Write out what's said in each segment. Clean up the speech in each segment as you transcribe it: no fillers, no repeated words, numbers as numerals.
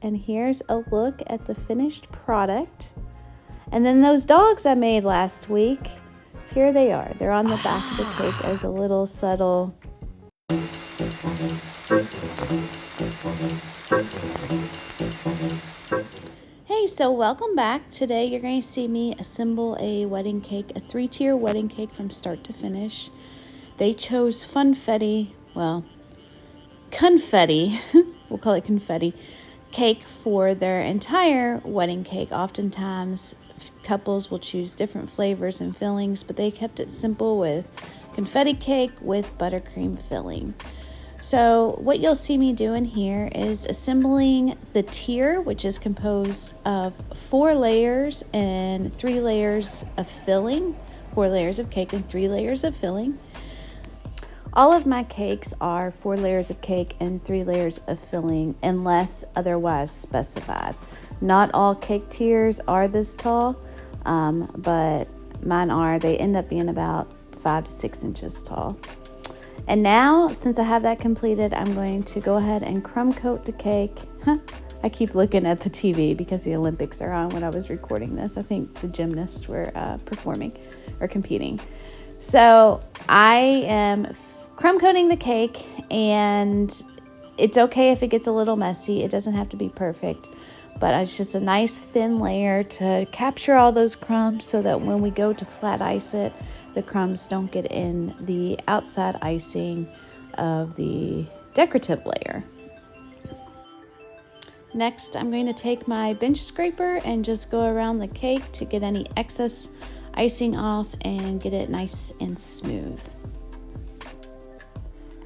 and here's a look at the finished product. And then those dogs I made last week, here they are. They're on the back of the cake as a little subtle. Hey, so welcome back. Today you're going to see me assemble a wedding cake, a 3-tier wedding cake from start to finish. They chose confetti, we'll call it confetti, cake for their entire wedding cake. Oftentimes couples will choose different flavors and fillings, but they kept it simple with confetti cake with buttercream filling. So what you'll see me doing here is assembling the tier, which is composed of 4 layers and 3 layers of filling, 4 layers of cake and 3 layers of filling. All of my cakes are 4 layers of cake and 3 layers of filling unless otherwise specified. Not all cake tiers are this tall, but mine are. They end up being about 5 to 6 inches tall. And now, since I have that completed, I'm going to go ahead and crumb coat the cake. I keep looking at the TV because the Olympics are on when I was recording this. I think the gymnasts were performing or competing. So I am crumb coating the cake, and it's okay if it gets a little messy. It doesn't have to be perfect, but it's just a nice thin layer to capture all those crumbs so that when we go to flat ice it, the crumbs don't get in the outside icing of the decorative layer. Next, I'm going to take my bench scraper and just go around the cake to get any excess icing off and get it nice and smooth.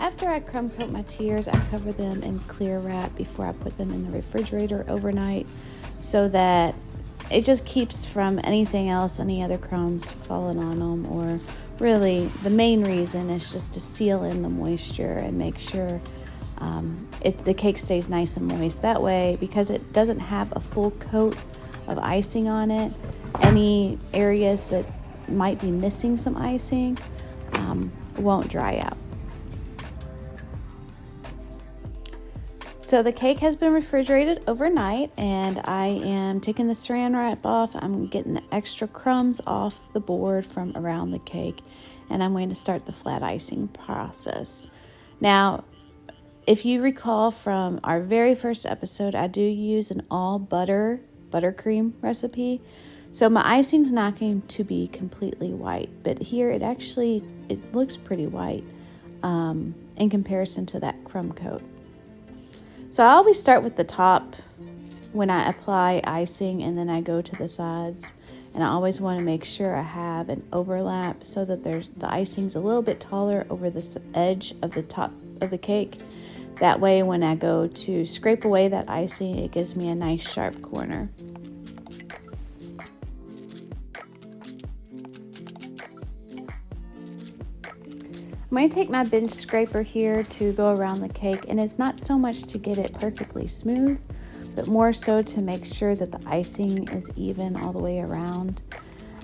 After I crumb coat my tiers, I cover them in clear wrap before I put them in the refrigerator overnight so that it just keeps from anything else, any other crumbs falling on them, or really the main reason is just to seal in the moisture and make sure the cake stays nice and moist. That way, because it doesn't have a full coat of icing on it, any areas that might be missing some icing won't dry out. So the cake has been refrigerated overnight, and I am taking the saran wrap off. I'm getting the extra crumbs off the board from around the cake, and I'm going to start the flat icing process. Now, if you recall from our very first episode, I do use an all buttercream recipe. So my icing's not going to be completely white, but here it looks pretty white in comparison to that crumb coat. So I always start with the top when I apply icing, and then I go to the sides. And I always want to make sure I have an overlap so that the icing's a little bit taller over the edge of the top of the cake. That way, when I go to scrape away that icing, it gives me a nice sharp corner. I'm going to take my bench scraper here to go around the cake, and it's not so much to get it perfectly smooth, but more so to make sure that the icing is even all the way around.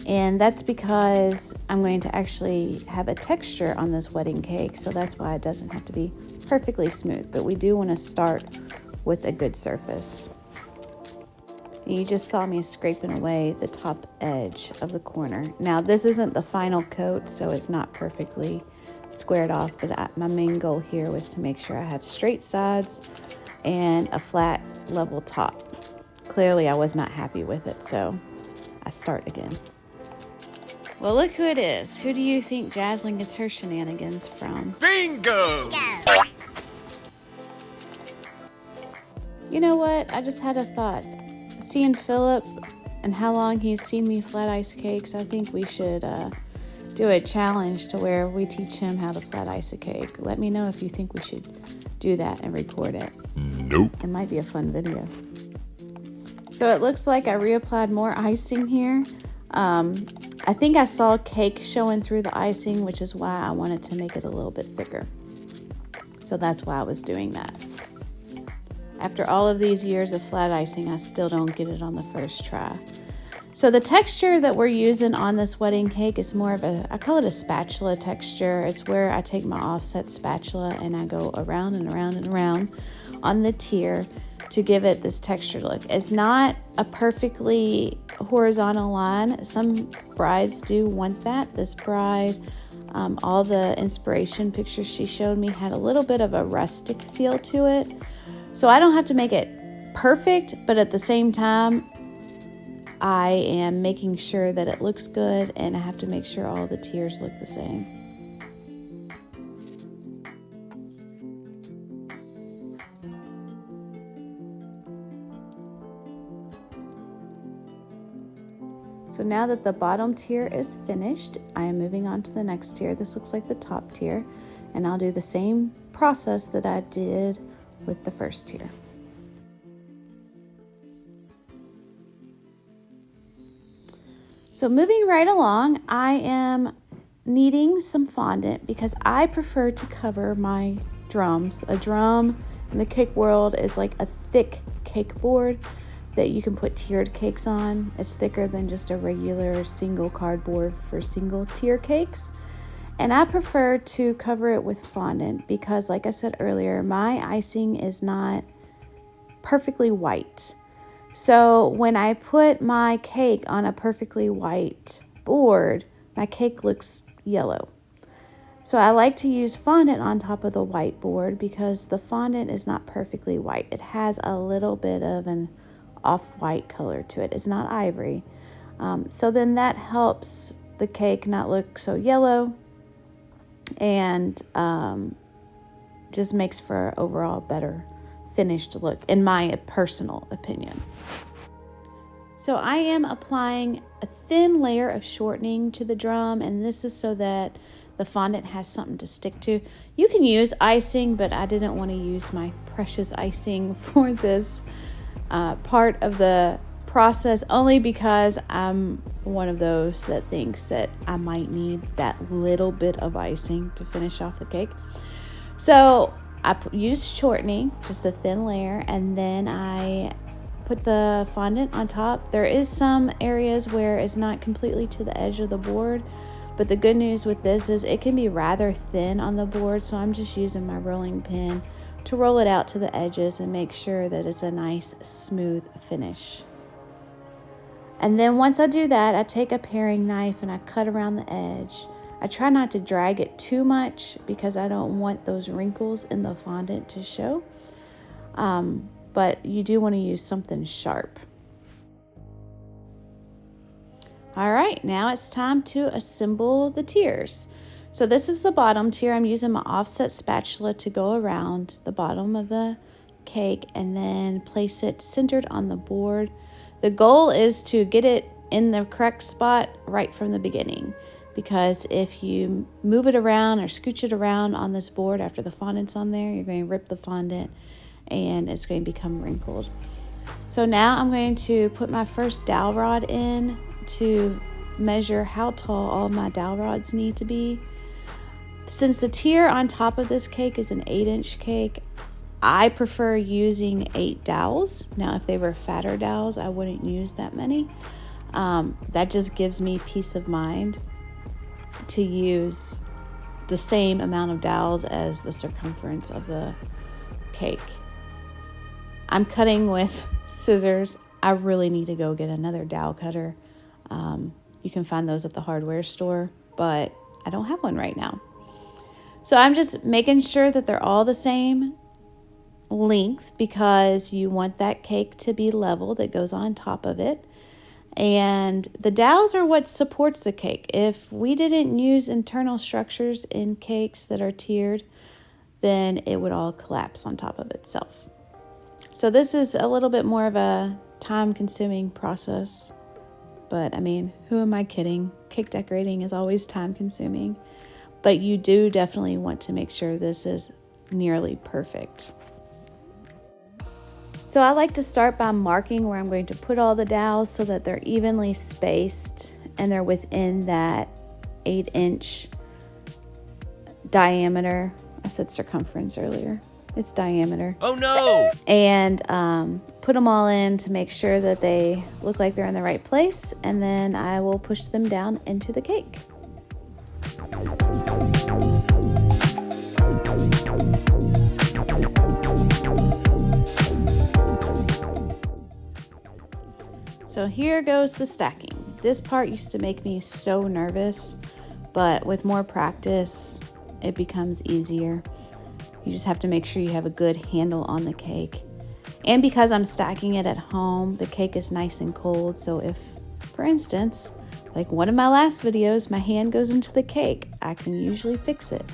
And that's because I'm going to actually have a texture on this wedding cake, so that's why it doesn't have to be perfectly smooth, but we do want to start with a good surface. And you just saw me scraping away the top edge of the corner. Now, this isn't the final coat, so it's not perfectly squared off, but my main goal here was to make sure I have straight sides and a flat level top. Clearly I was not happy with it, so I start again. Well, look who it is. Who do you think Jaslyn gets her shenanigans from? Bingo! You know what? I just had a thought. Seeing Philip and how long he's seen me flat ice cakes, I think we should do a challenge to where we teach him how to flat ice a cake. Let me know if you think we should do that and record it. Nope. It might be a fun video. So it looks like I reapplied more icing here. I think I saw cake showing through the icing, which is why I wanted to make it a little bit thicker. So that's why I was doing that. After all of these years of flat icing, I still don't get it on the first try. So the texture that we're using on this wedding cake is more of I call it a spatula texture. It's where I take my offset spatula and I go around and around and around on the tier to give it this textured look. It's not a perfectly horizontal line. Some brides do want that. This bride, all the inspiration pictures she showed me had a little bit of a rustic feel to it. So I don't have to make it perfect, but at the same time, I am making sure that it looks good, and I have to make sure all the tiers look the same. So now that the bottom tier is finished, I am moving on to the next tier. This looks like the top tier, and I'll do the same process that I did with the first tier. So moving right along, I am needing some fondant because I prefer to cover my drums. A drum in the cake world is like a thick cake board that you can put tiered cakes on. It's thicker than just a regular single cardboard for single tier cakes. And I prefer to cover it with fondant because, like I said earlier, my icing is not perfectly white. So when I put my cake on a perfectly white board, my cake looks yellow. So I like to use fondant on top of the white board because the fondant is not perfectly white. It has a little bit of an off-white color to it. It's not ivory. So then that helps the cake not look so yellow, and just makes for an overall better finished look, in my personal opinion. So I am applying a thin layer of shortening to the drum, and this is so that the fondant has something to stick to. You can use icing, but I didn't want to use my precious icing for this part of the process, only because I'm one of those that thinks that I might need that little bit of icing to finish off the cake. So I used shortening, just a thin layer, and then I put the fondant on top. There is some areas where it's not completely to the edge of the board, but the good news with this is it can be rather thin on the board, so I'm just using my rolling pin to roll it out to the edges and make sure that it's a nice smooth finish. And then once I do that, I take a paring knife and I cut around the edge. I try not to drag it too much because I don't want those wrinkles in the fondant to show. But you do want to use something sharp. All right, now it's time to assemble the tiers. So this is the bottom tier. I'm using my offset spatula to go around the bottom of the cake and then place it centered on the board. The goal is to get it in the correct spot right from the beginning, because if you move it around or scooch it around on this board after the fondant's on there, you're going to rip the fondant and it's going to become wrinkled. So now I'm going to put my first dowel rod in to measure how tall all my dowel rods need to be. Since the tier on top of this cake is an 8-inch cake, I prefer using 8 dowels. Now, if they were fatter dowels, I wouldn't use that many. That just gives me peace of mind to use the same amount of dowels as the circumference of the cake. I'm cutting with scissors. I really need to go get another dowel cutter. You can find those at the hardware store, but I don't have one right now. So I'm just making sure that they're all the same length, because you want that cake to be level that goes on top of it. And the dowels are what supports the cake. If we didn't use internal structures in cakes that are tiered, then it would all collapse on top of itself. So this is a little bit more of a time-consuming process. But I mean, who am I kidding? Cake decorating is always time-consuming. But you do definitely want to make sure this is nearly perfect. So I like to start by marking where I'm going to put all the dowels so that they're evenly spaced and they're within that 8-inch diameter. I said circumference earlier. It's diameter. Oh no! And put them all in to make sure that they look like they're in the right place. And then I will push them down into the cake. So here goes the stacking. This part used to make me so nervous, but with more practice, it becomes easier. You just have to make sure you have a good handle on the cake. And because I'm stacking it at home, the cake is nice and cold. So if, for instance, like one of my last videos, my hand goes into the cake, I can usually fix it.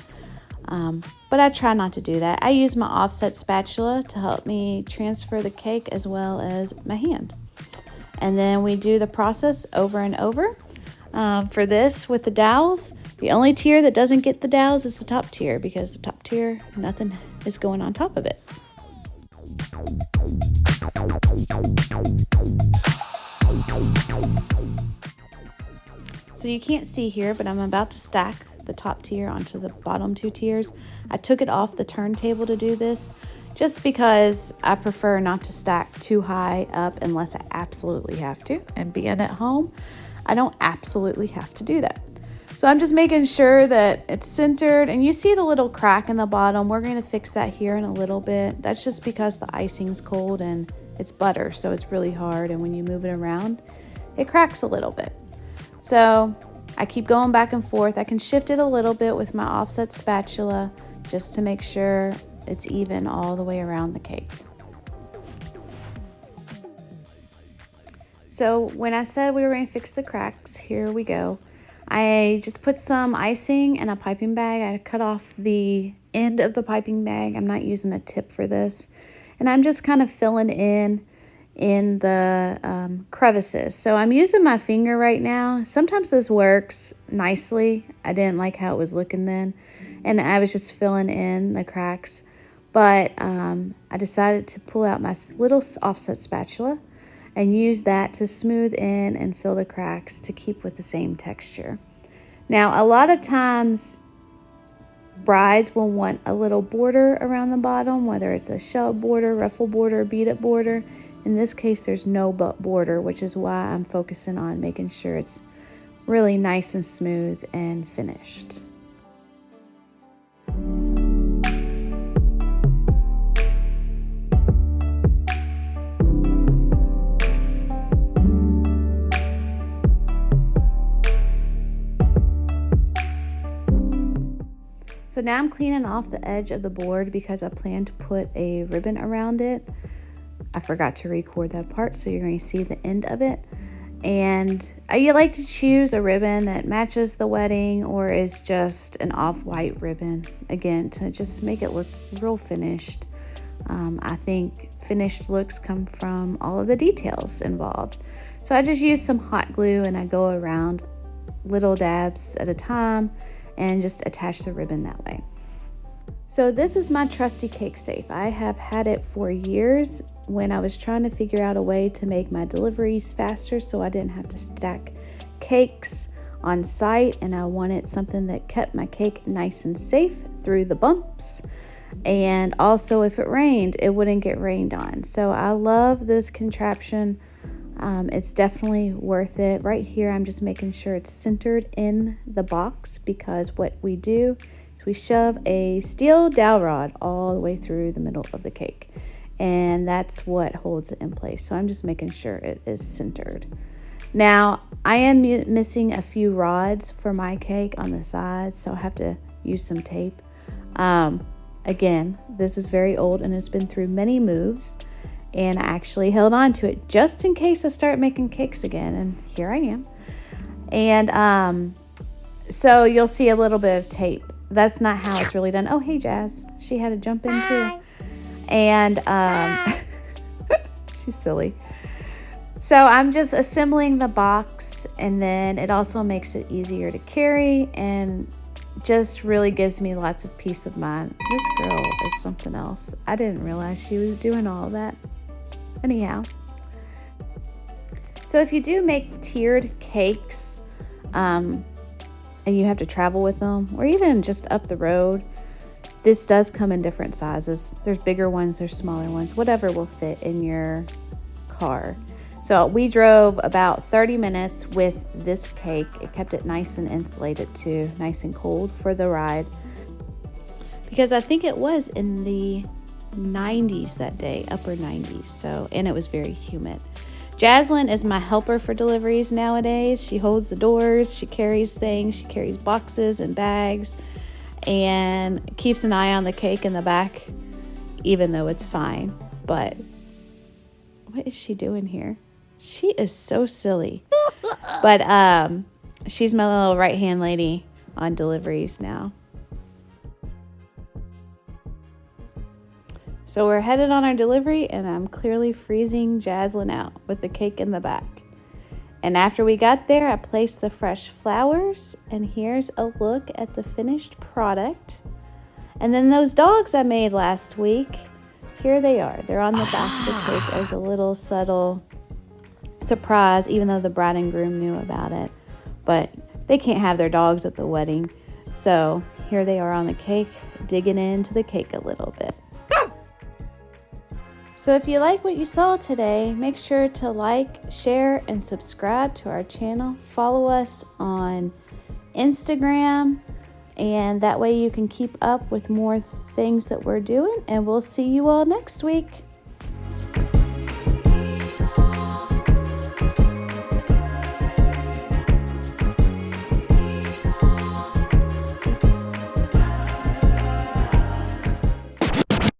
But I try not to do that. I use my offset spatula to help me transfer the cake as well as my hand. And then we do the process over and over. For this, with the dowels, the only tier that doesn't get the dowels is the top tier, because the top tier, nothing is going on top of it. So you can't see here, but I'm about to stack the top tier onto the bottom two tiers. I took it off the turntable to do this, just because I prefer not to stack too high up unless I absolutely have to. And being at home, I don't absolutely have to do that. So I'm just making sure that it's centered, and you see the little crack in the bottom. We're going to fix that here in a little bit. That's just because the icing's cold and it's butter, so it's really hard, and when you move it around, it cracks a little bit. So I keep going back and forth. I can shift it a little bit with my offset spatula just to make sure it's even all the way around the cake. So when I said we were going to fix the cracks, here we go. I just put some icing in a piping bag. I cut off the end of the piping bag. I'm not using a tip for this. And I'm just kind of filling in the crevices. So I'm using my finger right now. Sometimes this works nicely. I didn't like how it was looking then, and I was just filling in the cracks. But I decided to pull out my little offset spatula and use that to smooth in and fill the cracks to keep with the same texture. Now, a lot of times brides will want a little border around the bottom, whether it's a shell border, ruffle border, bead-up border. In this case, there's no border, which is why I'm focusing on making sure it's really nice and smooth and finished. So now I'm cleaning off the edge of the board because I plan to put a ribbon around it. I forgot to record that part, so you're going to see the end of it. And you like to choose a ribbon that matches the wedding or is just an off-white ribbon, again, to just make it look real finished. I think finished looks come from all of the details involved. So I just use some hot glue and I go around little dabs at a time and just attach the ribbon that way. So this is my trusty cake safe. I have had it for years when I was trying to figure out a way to make my deliveries faster so I didn't have to stack cakes on site, and I wanted something that kept my cake nice and safe through the bumps. And also, if it rained, it wouldn't get rained on. So I love this contraption. It's definitely worth it. Right here, I'm just making sure it's centered in the box, because what we do is we shove a steel dowel rod all the way through the middle of the cake, and that's what holds it in place. So I'm just making sure it is centered. Now, I am missing a few rods for my cake on the sides, so I have to use some tape. Again, this is very old and it's been through many moves, and I actually held on to it just in case I start making cakes again, and here I am. And so you'll see a little bit of tape. That's not how it's really done. Oh, hey, Jazz. She had to jump in too. And she's silly. So I'm just assembling the box, and then it also makes it easier to carry and just really gives me lots of peace of mind. This girl is something else. I didn't realize she was doing all that. Anyhow. So if you do make tiered cakes, and you have to travel with them, or even just up the road, this does come in different sizes. There's bigger ones, there's smaller ones, whatever will fit in your car. So we drove about 30 minutes with this cake. It kept it nice and insulated too, nice and cold for the ride, because I think it was in the 90s that day, upper 90s. So, and it was very humid. Jaslyn is my helper for deliveries nowadays. She holds the doors, she carries things, she carries boxes and bags, and keeps an eye on the cake in the back, even though it's fine. But what is she doing here? She is so silly. But she's my little right-hand lady on deliveries now. So we're headed on our delivery, and I'm clearly freezing Jaslyn out with the cake in the back. And after we got there, I placed the fresh flowers, and here's a look at the finished product. And then those dogs I made last week, here they are. They're on the back of the cake as a little subtle surprise, even though the bride and groom knew about it. But they can't have their dogs at the wedding. So here they are on the cake, digging into the cake a little bit. So if you like what you saw today, make sure to like, share, and subscribe to our channel. Follow us on Instagram, and that way you can keep up with more things that we're doing. And we'll see you all next week.